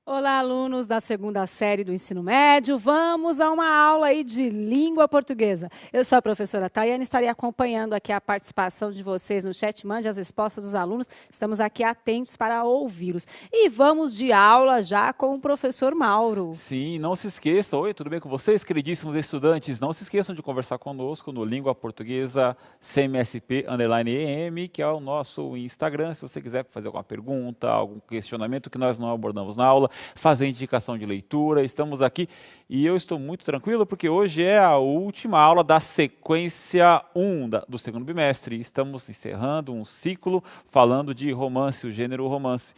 Olá, alunos da segunda série do ensino médio. Vamos a uma aula aí de língua portuguesa. Eu sou a professora Tayane e estarei acompanhando aqui a participação de vocês no chat. Mande as respostas dos alunos. Estamos aqui atentos para ouvi-los. E vamos de aula já com o professor Mauro. Sim, não se esqueçam. Oi, tudo bem com vocês, queridíssimos estudantes? Não se esqueçam de conversar conosco no Língua Portuguesa CMSP_EM, que é o nosso Instagram. Se você quiser fazer alguma pergunta, algum questionamento que nós não abordamos na aula, fazer indicação de leitura, estamos aqui e eu estou muito tranquilo porque hoje é a última aula da sequência 1 do segundo bimestre. Estamos encerrando um ciclo falando de romance, o gênero romance.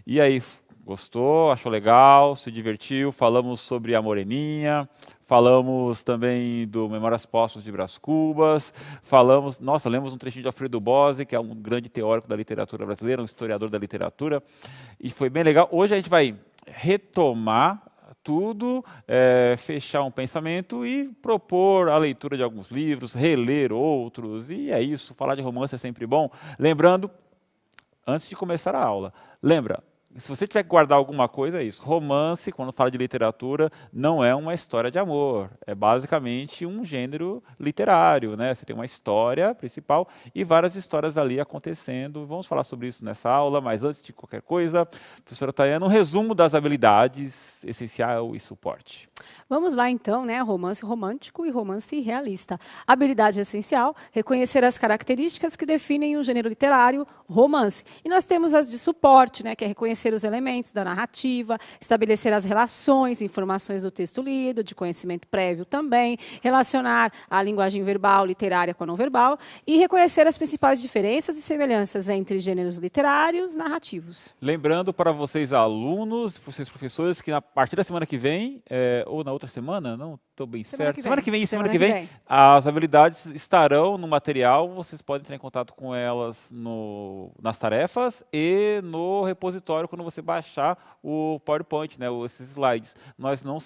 E aí, gostou? Achou legal? Se divertiu? Falamos sobre a Moreninha, falamos também do Memórias Póstumas de Brás Cubas, lemos um trechinho de Alfredo Bozzi, que é um grande teórico da literatura brasileira, um historiador da literatura, e foi bem legal. Hoje a gente vai retomar tudo, fechar um pensamento e propor a leitura de alguns livros, reler outros, e é isso, falar de romance é sempre bom. Lembrando, antes de começar a aula, se você tiver que guardar alguma coisa, é isso. Romance, quando fala de literatura, não é uma história de amor. É basicamente um gênero literário, né? Você tem uma história principal e várias histórias ali acontecendo. Vamos falar sobre isso nessa aula, mas antes de qualquer coisa, professora Tayane, um resumo das habilidades essencial e suporte. Vamos lá então, né? Romance romântico e romance realista. Habilidade essencial, reconhecer as características que definem o gênero literário, romance. E nós temos as de suporte, né? Que é reconhecer os elementos da narrativa, estabelecer as relações, informações do texto lido, de conhecimento prévio também, relacionar a linguagem verbal, literária com a não verbal e reconhecer as principais diferenças e semelhanças entre gêneros literários narrativos. Lembrando para vocês alunos, vocês professores, que a partir da semana que vem, ou na outra semana, não estou bem certo. Semana que vem, as habilidades estarão no material, vocês podem entrar em contato com elas nas tarefas e no repositório quando você baixar o PowerPoint, né, esses slides. Nós não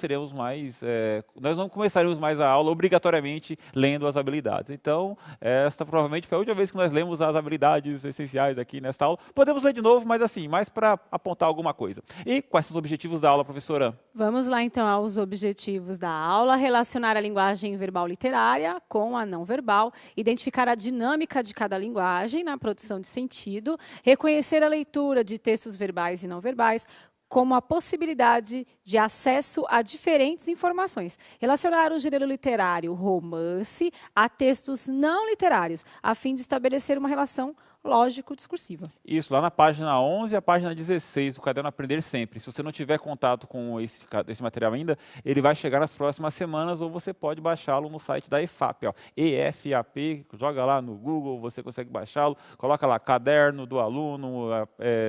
começaremos mais a aula obrigatoriamente lendo as habilidades. Então, esta provavelmente foi a última vez que nós lemos as habilidades essenciais aqui nesta aula. Podemos ler de novo, mas assim, mais para apontar alguma coisa. E quais são os objetivos da aula, professora? Vamos lá, então, aos objetivos da aula. Relacionar a linguagem verbal literária com a não verbal, identificar a dinâmica de cada linguagem na produção de sentido, reconhecer a leitura de textos verbais e não verbais, como a possibilidade de acesso a diferentes informações. Relacionar o gênero literário romance a textos não literários, a fim de estabelecer uma relação lógico-discursiva. Isso, lá na página 11 e a página 16, o Caderno Aprender Sempre. Se você não tiver contato com esse material ainda, ele vai chegar nas próximas semanas ou você pode baixá-lo no site da EFAP. Ó. EFAP, joga lá no Google, você consegue baixá-lo, coloca lá Caderno do Aluno,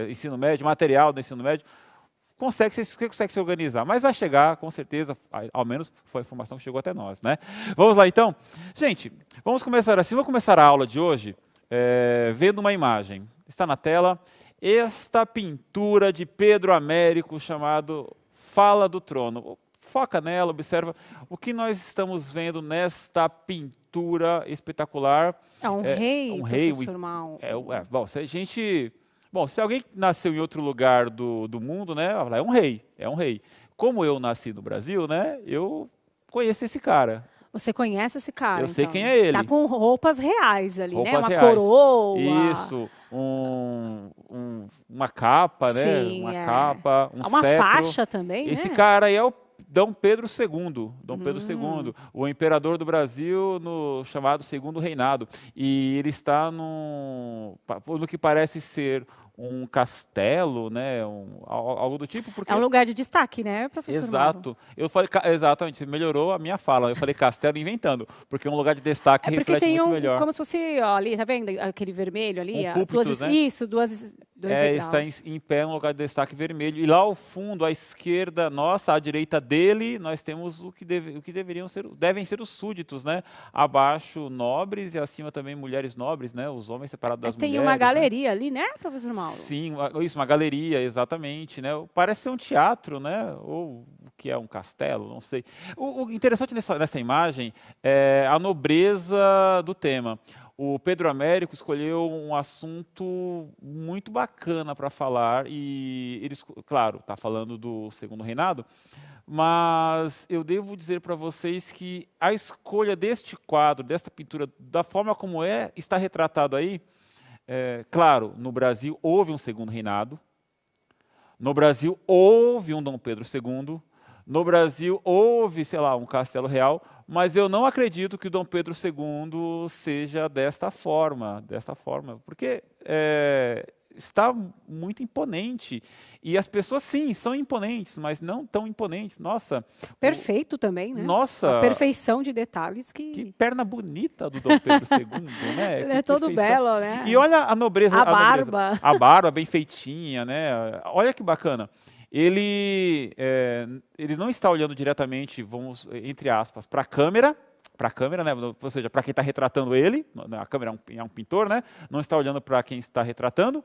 Ensino Médio, material do Ensino Médio. Você consegue se organizar, mas vai chegar, com certeza, ao menos foi a informação que chegou até nós, né? Vamos lá, então? Gente, vamos começar assim, vamos começar a aula de hoje vendo uma imagem. Está na tela esta pintura de Pedro Américo chamado Fala do Trono. Foca nela, observa o que nós estamos vendo nesta pintura espetacular. É um rei, um rei. professor Mal. Se alguém nasceu em outro lugar do mundo, né, é um rei, é um rei. Como eu nasci no Brasil, né, eu conheço esse cara. Você conhece esse cara, Eu sei então. quem é ele. Tá com roupas reais ali, né? Roupas Uma reais. coroa. Isso, uma capa, né? Sim, Uma capa, um uma cetro. faixa também, Esse né? cara aí é o Dom Pedro II, o imperador do Brasil no chamado Segundo Reinado. E ele está no que parece ser um castelo, né, algo do tipo. Porque... É um lugar de destaque, né, professor Exato. Mauro? Eu falei, exatamente, você melhorou a minha fala. Eu falei castelo inventando, porque é um lugar de destaque que reflete muito melhor. Como se fosse, ó, ali, tá vendo aquele vermelho ali? Púlpito, né? Isso, dois degraus. Está em pé, um lugar de destaque vermelho. E lá ao fundo, à esquerda, à direita dele, nós temos o que devem ser os súditos, né? Abaixo, nobres, e acima também mulheres nobres, né? Os homens separados das mulheres. Tem uma galeria ali, né, professor Mauro? Sim, isso, uma galeria, exatamente, né? Parece ser um teatro, né? Ou o que é um castelo, não sei. O interessante nessa imagem é a nobreza do tema. O Pedro Américo escolheu um assunto muito bacana para falar e ele, claro, está falando do Segundo Reinado, mas eu devo dizer para vocês que a escolha deste quadro, desta pintura, da forma como está retratado aí, claro, no Brasil houve um Segundo Reinado, no Brasil houve um Dom Pedro II, no Brasil houve, sei lá, um Castelo Real, mas eu não acredito que o Dom Pedro II seja desta forma, porque está muito imponente. E as pessoas, sim, são imponentes, mas não tão imponentes. Nossa. Perfeito também, né? Nossa. A perfeição de detalhes que perna bonita do Dom Pedro II, né? Ele é todo belo, né? E olha a nobreza. Barba. A barba bem feitinha, né? Olha que bacana. Ele não está olhando diretamente, vamos, entre aspas, para a câmera, né? Ou seja, para quem está retratando ele, a câmera é um pintor, né? Não está olhando para quem está retratando,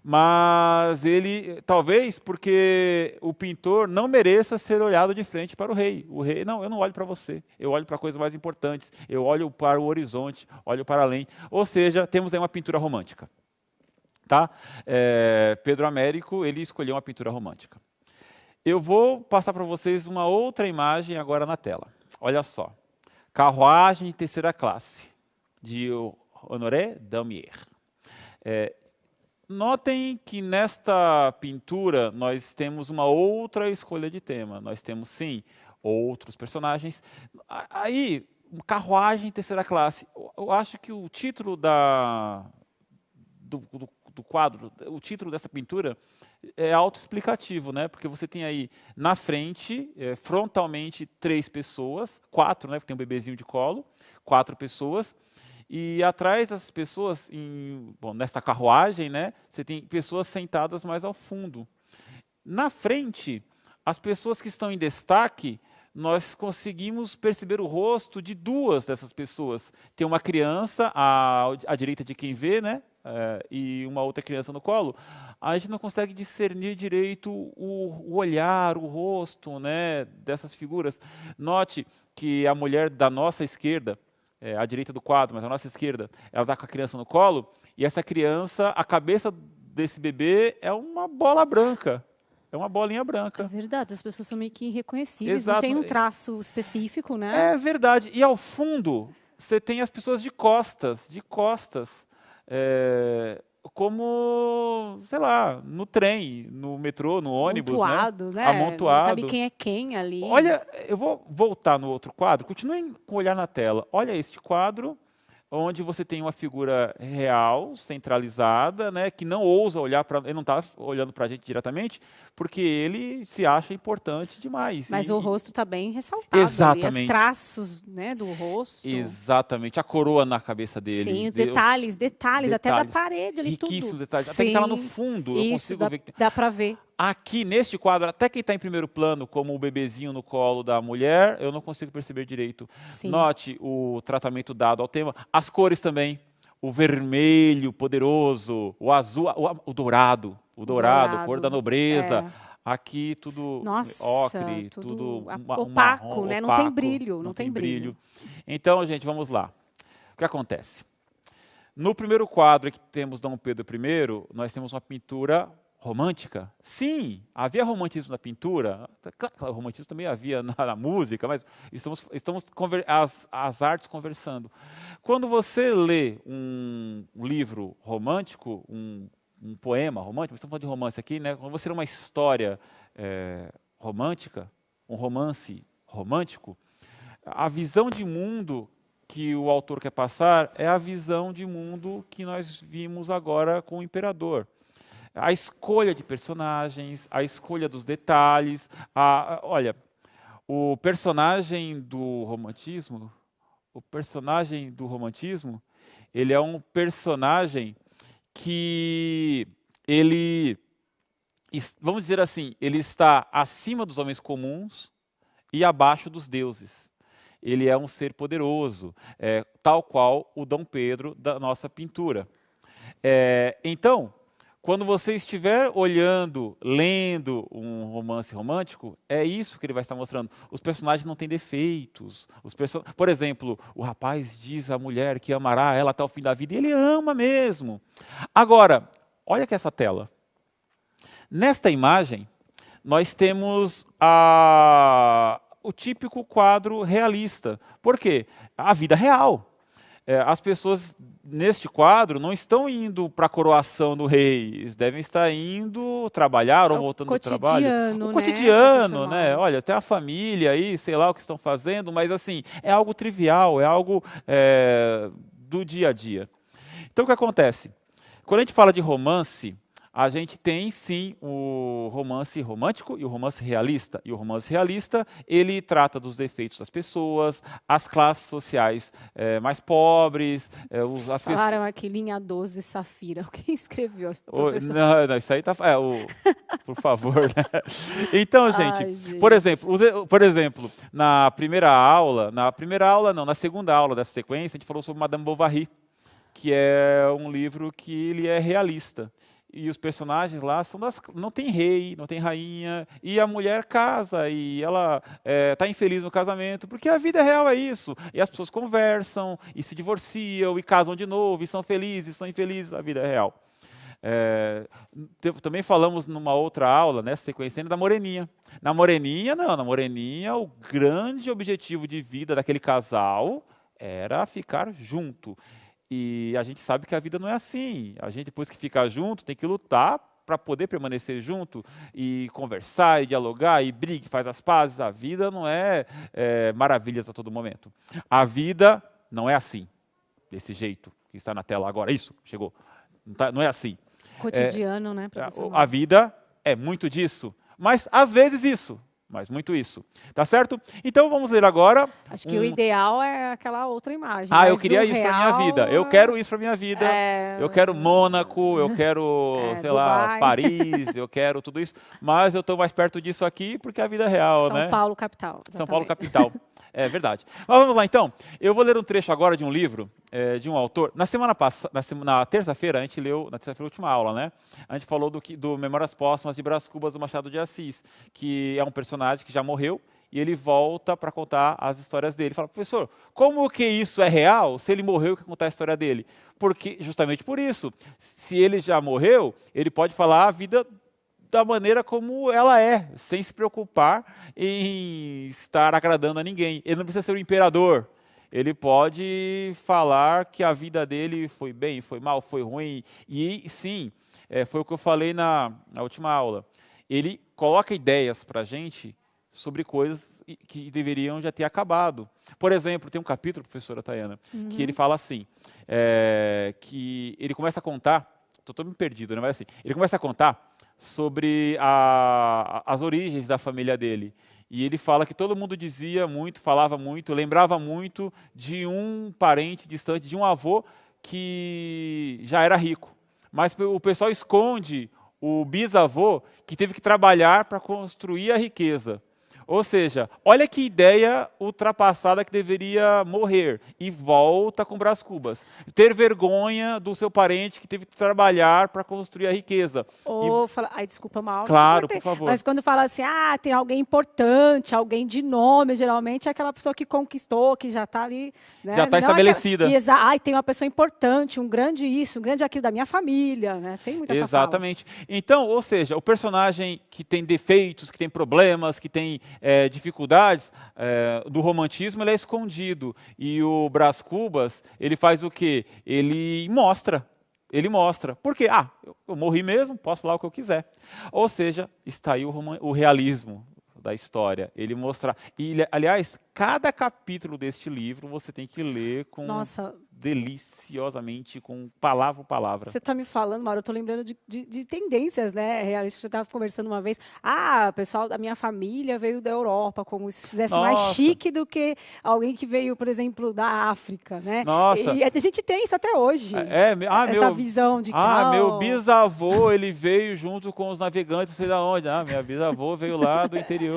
mas ele, talvez porque o pintor não mereça ser olhado de frente para o rei. O rei, não, eu não olho para você, eu olho para coisas mais importantes, eu olho para o horizonte, olho para além. Ou seja, temos aí uma pintura romântica. Tá? Pedro Américo, ele escolheu uma pintura romântica. Eu vou passar para vocês uma outra imagem agora na tela. Olha só. Carruagem de terceira classe, de Honoré Daumier. Notem que nesta pintura nós temos uma outra escolha de tema. Nós temos, sim, outros personagens. Aí, carruagem de terceira classe. Eu acho que o título do quadro, o título dessa pintura é autoexplicativo, né? Porque você tem aí na frente, frontalmente, 3 pessoas, 4, né? Porque tem um bebezinho de colo, 4 pessoas, e atrás dessas pessoas, nesta carruagem, né? Você tem pessoas sentadas mais ao fundo. Na frente, as pessoas que estão em destaque, nós conseguimos perceber o rosto de 2 dessas pessoas. Tem uma criança à direita de quem vê, né? E uma outra criança no colo. A gente não consegue discernir direito o olhar, o rosto, né, dessas figuras. Note que a mulher da nossa esquerda, à direita do quadro, mas à nossa esquerda, ela está com a criança no colo, e essa criança, a cabeça desse bebê é uma bola branca. É uma bolinha branca. É verdade, as pessoas são meio que irreconhecíveis, Exato. Não tem um traço específico, né? É verdade. E ao fundo, você tem as pessoas de costas, como, sei lá, no trem, no metrô, no ônibus, Amontoado, né? Amontoado. Não sabe quem é quem ali. Olha, eu vou voltar no outro quadro, continuem com o olhar na tela. Olha este quadro, onde você tem uma figura real, centralizada, né, que não ousa olhar para... Ele não está olhando para a gente diretamente, porque ele se acha importante demais. Mas o rosto está bem ressaltado. Exatamente. Ali, os traços, né, do rosto. Exatamente. A coroa na cabeça dele. Sim, detalhes, até da parede ali, riquíssimos tudo. detalhes. Sim. Até que está lá no fundo, eu consigo ver. Dá para ver. Aqui, neste quadro, até quem está em primeiro plano, como o bebezinho no colo da mulher, eu não consigo perceber direito. Sim. Note o tratamento dado ao tema. As cores também. O vermelho poderoso, o azul, o dourado, cor da nobreza. Aqui tudo ocre, tudo opaco, né? Não tem brilho, não tem brilho. Então, gente, vamos lá. O que acontece? No primeiro quadro que temos Dom Pedro I, nós temos uma pintura romântica? Sim, havia romantismo na pintura, claro, romantismo também havia na música, mas estamos as artes conversando. Quando você lê um livro romântico, um poema romântico, estamos falando de romance aqui, né? Quando você lê uma história romântica, um romance romântico, a visão de mundo que o autor quer passar é a visão de mundo que nós vimos agora com o imperador. A escolha de personagens, a escolha dos detalhes. Olha, o personagem do romantismo, ele é um personagem que vamos dizer assim, ele está acima dos homens comuns e abaixo dos deuses. Ele é um ser poderoso, tal qual o Dom Pedro da nossa pintura. Então, quando você estiver olhando, lendo um romance romântico, é isso que ele vai estar mostrando. Os personagens não têm defeitos. Por exemplo, o rapaz diz à mulher que amará ela até o fim da vida, e ele ama mesmo. Agora, olha aqui essa tela. Nesta imagem, nós temos o típico quadro realista. Por quê? A vida real. As pessoas neste quadro não estão indo para a coroação do rei, eles devem estar indo trabalhar ou voltando do trabalho. O cotidiano, né? Olha, tem a família aí, sei lá o que estão fazendo, mas assim, é algo trivial, é algo do dia a dia. Então o que acontece? Quando a gente fala de romance, a gente tem sim o romance romântico e o romance realista. E o romance realista, ele trata dos defeitos das pessoas, as classes sociais mais pobres. Falaram aqui, linha 12, Safira. Quem escreveu? Não, isso aí tá... por favor, né? Então, gente, por exemplo, na segunda aula dessa sequência, a gente falou sobre Madame Bovary, que é um livro que ele é realista. E os personagens lá não tem rei, não tem rainha, e a mulher casa, e ela está infeliz no casamento, porque a vida real é isso. E as pessoas conversam, e se divorciam, e casam de novo, e são felizes, são infelizes, a vida é real. Também falamos numa outra aula, nessa sequência, da Moreninha. Na Moreninha, o grande objetivo de vida daquele casal era ficar junto. E a gente sabe que a vida não é assim. A gente, depois que fica junto, tem que lutar para poder permanecer junto e conversar, e dialogar, e briga, e faz as pazes. A vida não é maravilhas a todo momento. A vida não é assim, desse jeito que está na tela agora. Isso, chegou. Não é assim. Cotidiano, né, professor? A vida é muito disso, mas às vezes isso. Mas muito isso. Tá certo? Então vamos ler agora. Acho que o ideal é aquela outra imagem. Eu queria isso para minha vida. Eu quero isso para minha vida. Eu quero Mônaco, eu quero, sei lá, Paris, eu quero tudo isso. Mas eu estou mais perto disso aqui porque é a vida real, né? São Paulo, capital. Exatamente. São Paulo, capital. É verdade. Mas vamos lá, então. Eu vou ler um trecho agora de um livro, de um autor. Na terça-feira, a gente leu, na terça-feira, última aula, né? A gente falou do Memórias Póstumas de Brás Cubas, do Machado de Assis, que é um personagem que já morreu, e ele volta para contar as histórias dele. Fala, professor, como que isso é real? Se ele morreu, que contar a história dele? Porque, justamente por isso, se ele já morreu, ele pode falar a vida da maneira como ela é, sem se preocupar em estar agradando a ninguém. Ele não precisa ser o imperador. Ele pode falar que a vida dele foi bem, foi mal, foi ruim. E sim, foi o que eu falei na última aula. Ele coloca ideias para a gente sobre coisas que deveriam já ter acabado. Por exemplo, tem um capítulo, professora Tayana, que ele fala assim, que ele começa a contar, estou todo perdido, né? Mas assim, ele começa a contar sobre as origens da família dele. E ele fala que todo mundo dizia muito, falava muito, lembrava muito de um parente distante, de um avô que já era rico. Mas o pessoal esconde o bisavô que teve que trabalhar para construir a riqueza. Ou seja, olha que ideia ultrapassada que deveria morrer e volta com Brás Cubas. Ter vergonha do seu parente que teve que trabalhar para construir a riqueza. Ou desculpa mal. Claro, por favor. Mas quando fala assim, tem alguém importante, alguém de nome, geralmente é aquela pessoa que conquistou, que já está ali. Né? Já está estabelecida. Tem uma pessoa importante, um grande isso, um grande aquilo da minha família. Né? Tem muita essa fala. Exatamente. Então, ou seja, o personagem que tem defeitos, que tem problemas, que tem dificuldades do romantismo, ele é escondido. E o Brás Cubas, ele faz o quê? Ele mostra. Por quê? Eu morri mesmo, posso falar o que eu quiser. Ou seja, está aí o realismo da história. Ele mostra... E, aliás, cada capítulo deste livro você tem que ler com... Nossa, deliciosamente, com palavra por palavra. Você está me falando, Mauro, eu estou lembrando de tendências, né, realistas, que você estava conversando uma vez. O pessoal da minha família veio da Europa, como se fizesse mais chique do que alguém que veio, por exemplo, da África, né? Nossa. E a gente tem isso até hoje. Essa visão de que... meu bisavô, ele veio junto com os navegantes, não sei de onde. Minha bisavô veio lá do interior.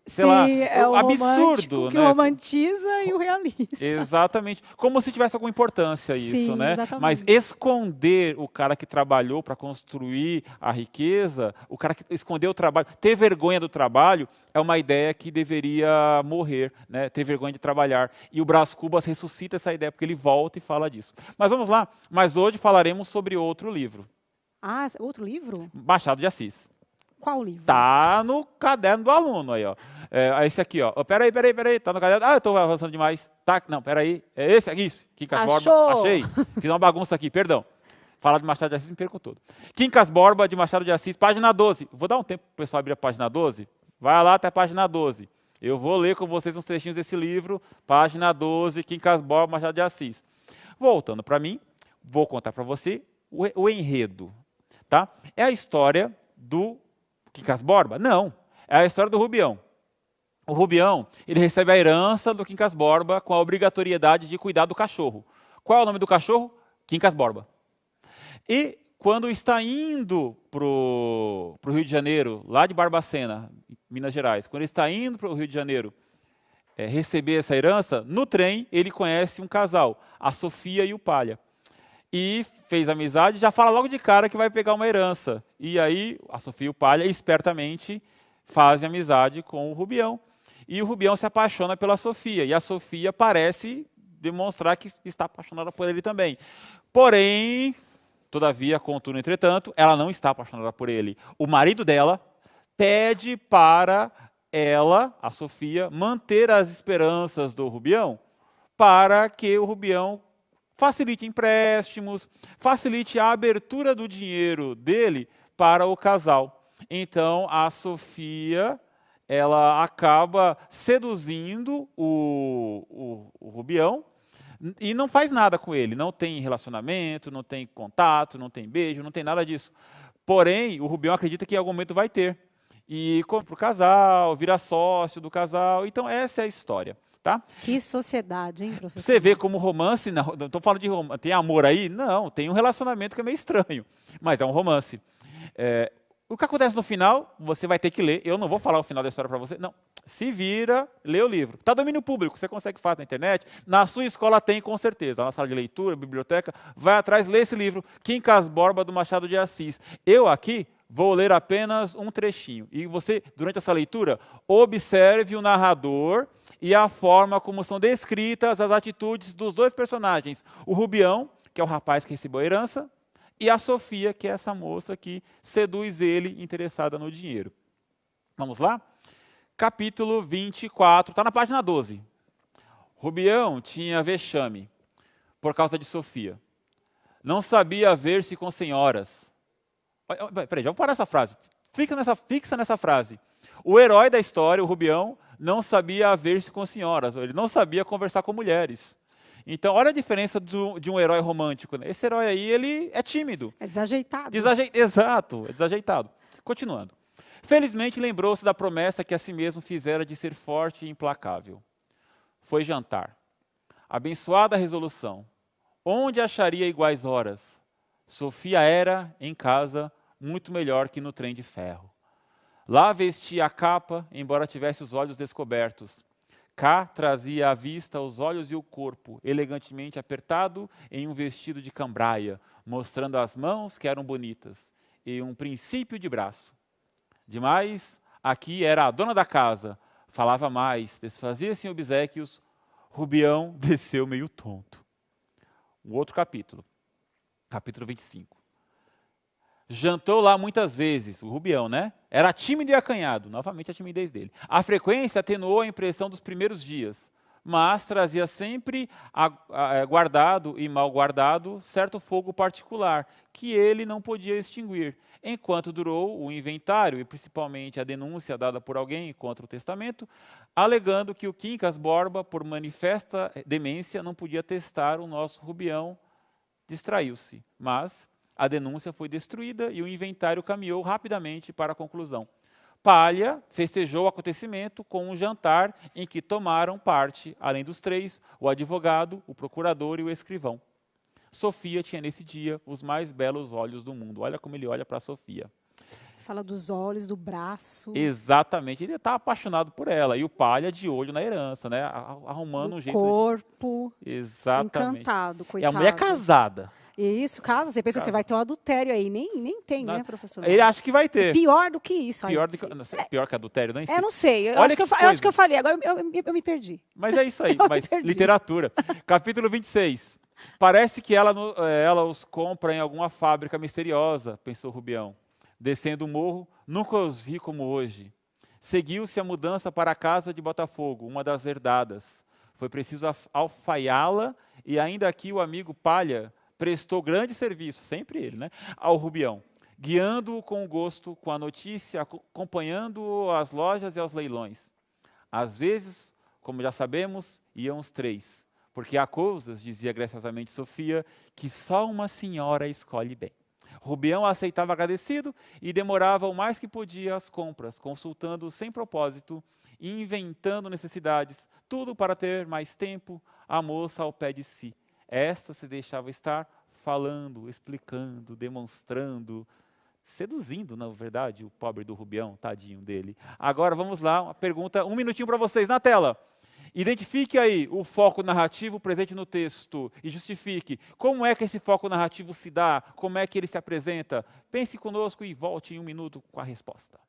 sei lá, Sim, é o absurdo, romântico que né? romantiza e o realista. Exatamente. Como se tivesse alguma importância isso, Sim, né? Mas exatamente. esconder o cara que trabalhou para construir a riqueza, o cara que escondeu o trabalho, ter vergonha do trabalho, é uma ideia que deveria morrer, né? Ter vergonha de trabalhar. E o Brás Cubas ressuscita essa ideia, porque ele volta e fala disso. Mas vamos lá. Mas hoje falaremos sobre outro livro, Ah, outro livro? Machado de Assis. Qual livro? Tá no caderno do aluno aí, ó. Esse aqui, ó. Peraí, tá no caderno. Ah, eu tô avançando demais. Tá, não, peraí. É esse aqui, isso. Quincas Borba. Achou! Achei. Fiz uma bagunça aqui, perdão. Falar de Machado de Assis me perco todo. Quincas Borba, de Machado de Assis, página 12. Vou dar um tempo pro pessoal abrir a página 12. Vai lá até a página 12. Eu vou ler com vocês uns trechinhos desse livro. Página 12, Quincas Borba, Machado de Assis. Voltando para mim, vou contar para você o enredo. Tá? É a história do Quincas Borba? Não. É a história do Rubião. O Rubião, ele recebe a herança do Quincas Borba com a obrigatoriedade de cuidar do cachorro. Qual é o nome do cachorro? Quincas Borba. E quando está indo para o Rio de Janeiro, lá de Barbacena, Minas Gerais, quando ele está indo para o Rio de Janeiro receber essa herança, no trem ele conhece um casal, a Sofia e o Palha. E fez amizade, já fala logo de cara que vai pegar uma herança. E aí a Sofia e o Palha, espertamente, fazem amizade com o Rubião. E o Rubião se apaixona pela Sofia. E a Sofia parece demonstrar que está apaixonada por ele também. Porém, todavia, contudo, entretanto, ela não está apaixonada por ele. O marido dela pede para ela, a Sofia, manter as esperanças do Rubião para que o Rubião facilite empréstimos, facilite a abertura do dinheiro dele para o casal. Então, a Sofia, ela acaba seduzindo o Rubião e não faz nada com ele. Não tem relacionamento, não tem contato, não tem beijo, não tem nada disso. Porém, o Rubião acredita que em algum momento vai ter. E compra o casal, vira sócio do casal. Então, essa é a história. Tá? Que sociedade, hein, professor? Você vê como romance, não estou falando de romance, tem amor aí? Não, tem um relacionamento que é meio estranho, mas é um romance. O que acontece no final, você vai ter que ler, eu não vou falar o final da história para você, não. Se vira, lê o livro. Está domínio público, você consegue fazer na internet, na sua escola tem com certeza, na sala de leitura, biblioteca, vai atrás, lê esse livro, Quincas Borba, do Machado de Assis. Eu aqui vou ler apenas um trechinho, e você, durante essa leitura, observe o narrador e a forma como são descritas as atitudes dos dois personagens. O Rubião, que é o rapaz que recebeu a herança, e a Sofia, que é essa moça que seduz ele interessada no dinheiro. Vamos lá? Capítulo 24, está na página 12. Rubião tinha vexame por causa de Sofia. Não sabia ver-se com senhoras. Peraí, vamos parar essa frase. Fixa nessa frase. O herói da história, o Rubião, não sabia ver-se com senhoras, ele não sabia conversar com mulheres. Então, olha a diferença de um herói romântico. Né? Esse herói aí, ele é tímido. É desajeitado. Exato, é desajeitado. Continuando. Felizmente, lembrou-se da promessa que a si mesmo fizera de ser forte e implacável. Foi jantar. Abençoada a resolução. Onde acharia iguais horas? Sofia era, em casa, muito melhor que no trem de ferro. Lá vestia a capa, embora tivesse os olhos descobertos. Cá trazia à vista os olhos e o corpo, elegantemente apertado em um vestido de cambraia, mostrando as mãos que eram bonitas, e um princípio de braço. Demais, aqui era a dona da casa, falava mais, desfazia-se em obséquios, Rubião desceu meio tonto. Um outro capítulo, capítulo 25. Jantou lá muitas vezes, o Rubião, né? Era tímido e acanhado, novamente a timidez dele. A frequência atenuou a impressão dos primeiros dias, mas trazia sempre guardado e mal guardado certo fogo particular, que ele não podia extinguir, enquanto durou o inventário e principalmente a denúncia dada por alguém contra o testamento, alegando que o Quincas Borba, por manifesta demência, não podia testar o nosso Rubião, distraiu-se, mas a denúncia foi destruída e o inventário caminhou rapidamente para a conclusão. Palha festejou o acontecimento com um jantar em que tomaram parte, além dos três, o advogado, o procurador e o escrivão. Sofia tinha nesse dia os mais belos olhos do mundo. Olha como ele olha para Sofia. fala dos olhos, do braço. Exatamente, ele está apaixonado por ela. E o Palha de olho na herança, né? Arrumando um jeito corpo. Exatamente. Encantado, É coitado. a mulher casada. Isso, casa. Você pensa, Casa. você vai ter um adultério aí. Nem tem, né, professor? Ele acha que vai ter. Pior do que isso. Pior, pior que adultério, não não sei. Eu Olha acho que eu falei. Agora eu me perdi. Mas é isso aí. Mas literatura. Capítulo 26. Parece que ela os compra em alguma fábrica misteriosa, pensou Rubião. Descendo o morro, nunca os vi como hoje. Seguiu-se a mudança para a casa de Botafogo, uma das herdadas. Foi preciso alfaiá-la e ainda aqui o amigo Palha prestou grande serviço, sempre ele, né, ao Rubião, guiando-o com gosto, com a notícia, acompanhando-o às lojas e aos leilões. Às vezes, como já sabemos, iam os três, porque há coisas, dizia graciosamente Sofia, que só uma senhora escolhe bem. Rubião aceitava agradecido e demorava o mais que podia às compras, consultando sem propósito e inventando necessidades, tudo para ter mais tempo, a moça ao pé de si. Esta se deixava estar falando, explicando, demonstrando, seduzindo, na verdade, o pobre do Rubião, tadinho dele. Agora vamos lá, uma pergunta, 1 minutinho para vocês na tela. Identifique aí o foco narrativo presente no texto e justifique como é que esse foco narrativo se dá, como é que ele se apresenta. Pense conosco e volte em 1 minuto com a resposta.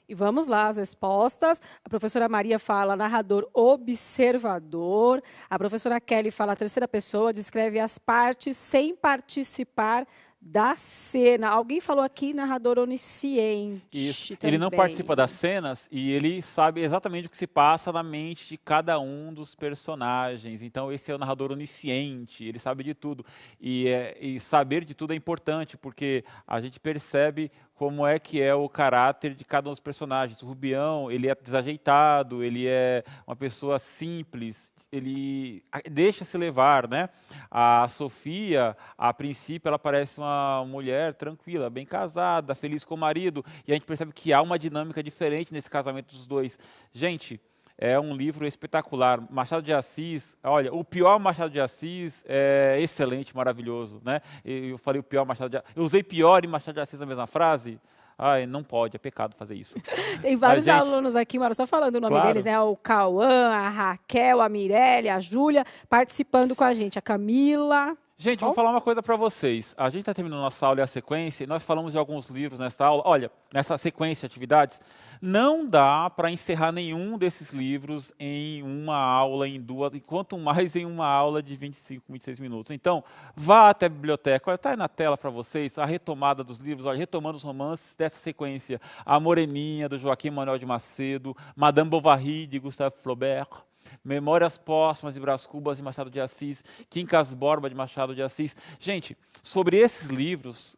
E vamos lá, as respostas. A professora Maria fala narrador observador. A professora Kelly fala a terceira pessoa, descreve as partes sem participar da cena. Alguém falou aqui narrador onisciente. Isso. Também. Ele não participa das cenas e ele sabe exatamente o que se passa na mente de cada um dos personagens. Então esse é o narrador onisciente, ele sabe de tudo. E saber de tudo é importante, porque a gente percebe como é que é o caráter de cada um dos personagens. O Rubião, ele é desajeitado, ele é uma pessoa simples, ele deixa-se levar, né? A Sofia, a princípio, ela parece uma mulher tranquila, bem casada, feliz com o marido, e a gente percebe que há uma dinâmica diferente nesse casamento dos dois. Gente, é um livro espetacular. Machado de Assis, olha, o pior Machado de Assis é excelente, maravilhoso, né? Eu falei o pior Machado de Assis, eu usei pior e Machado de Assis na mesma frase. Ai, não pode, é pecado fazer isso. Tem vários alunos aqui, Mara, só falando o nome deles, né? O Cauã, a Raquel, a Mirelle, a Júlia, participando com a gente, a Camila. Gente, vou falar uma coisa para vocês. A gente está terminando nossa aula e a sequência, e nós falamos de alguns livros nesta aula. Olha, nessa sequência de atividades, não dá para encerrar nenhum desses livros em uma aula, em duas, e quanto mais em uma aula de 25, 26 minutos. Então, vá até a biblioteca. Olha, está aí na tela para vocês a retomada dos livros, olha, retomando os romances dessa sequência. A Moreninha, do Joaquim Manuel de Macedo, Madame Bovary, de Gustave Flaubert, Memórias Póstumas de Brás Cubas de Machado de Assis, Quincas Borba de Machado de Assis. Gente, sobre esses livros,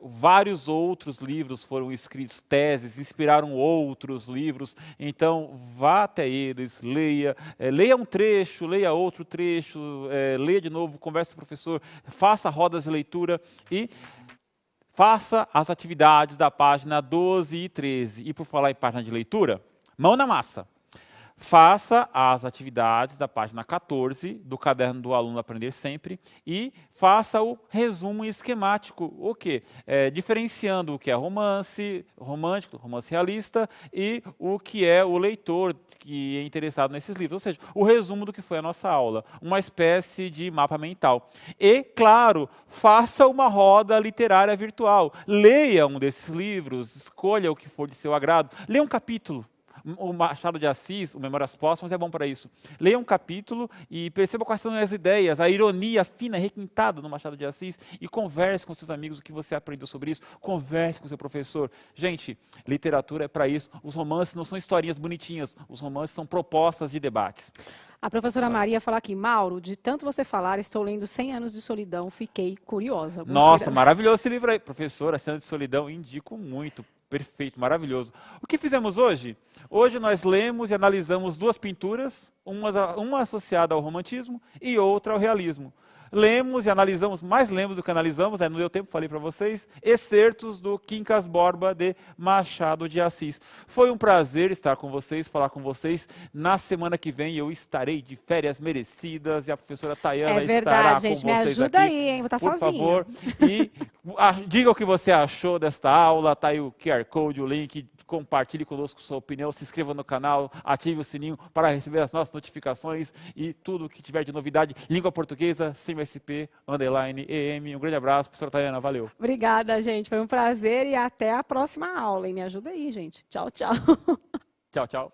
vários outros livros foram escritos, teses, inspiraram outros livros. Então, vá até eles, leia um trecho, leia outro trecho, leia de novo, converse com o professor, faça rodas de leitura e faça as atividades da página 12 e 13. E por falar em página de leitura, mão na massa. Faça as atividades da página 14 do Caderno do Aluno Aprender Sempre e faça o resumo esquemático. O quê? Diferenciando o que é romance romântico, romance realista e o que é o leitor que é interessado nesses livros. Ou seja, o resumo do que foi a nossa aula. Uma espécie de mapa mental. E, claro, faça uma roda literária virtual. Leia um desses livros, escolha o que for de seu agrado. Leia um capítulo. O Machado de Assis, o Memórias Póstumas, é bom para isso. Leia um capítulo e perceba quais são as ideias, a ironia fina, requintada no Machado de Assis e converse com seus amigos o que você aprendeu sobre isso, converse com seu professor. Gente, literatura é para isso. Os romances não são historinhas bonitinhas, os romances são propostas de debates. A professora Maria fala aqui, Mauro, de tanto você falar, estou lendo 100 Anos de Solidão, fiquei curiosa. Nossa, maravilhoso esse livro aí. Professora, 100 Anos de Solidão, indico muito. Perfeito, maravilhoso. O que fizemos hoje? Hoje nós lemos e analisamos duas pinturas, uma associada ao romantismo e outra ao realismo. Lemos e analisamos, mais lemos do que analisamos, não deu tempo, falei para vocês, excertos do Quincas Borba de Machado de Assis. Foi um prazer estar com vocês, falar com vocês. Na semana que vem eu estarei de férias merecidas e a professora Tayana estará gente, com vocês aqui. Me ajuda aí, hein? Vou estar por sozinha. favor. E diga o que você achou desta aula, está aí o QR Code, o link, compartilhe conosco sua opinião, se inscreva no canal, ative o sininho para receber as nossas notificações e tudo que tiver de novidade. Língua portuguesa, @EM. Um grande abraço, professora Tayana, valeu. Obrigada, gente. Foi um prazer e até a próxima aula. E me ajuda aí, gente. Tchau, tchau. Tchau, tchau.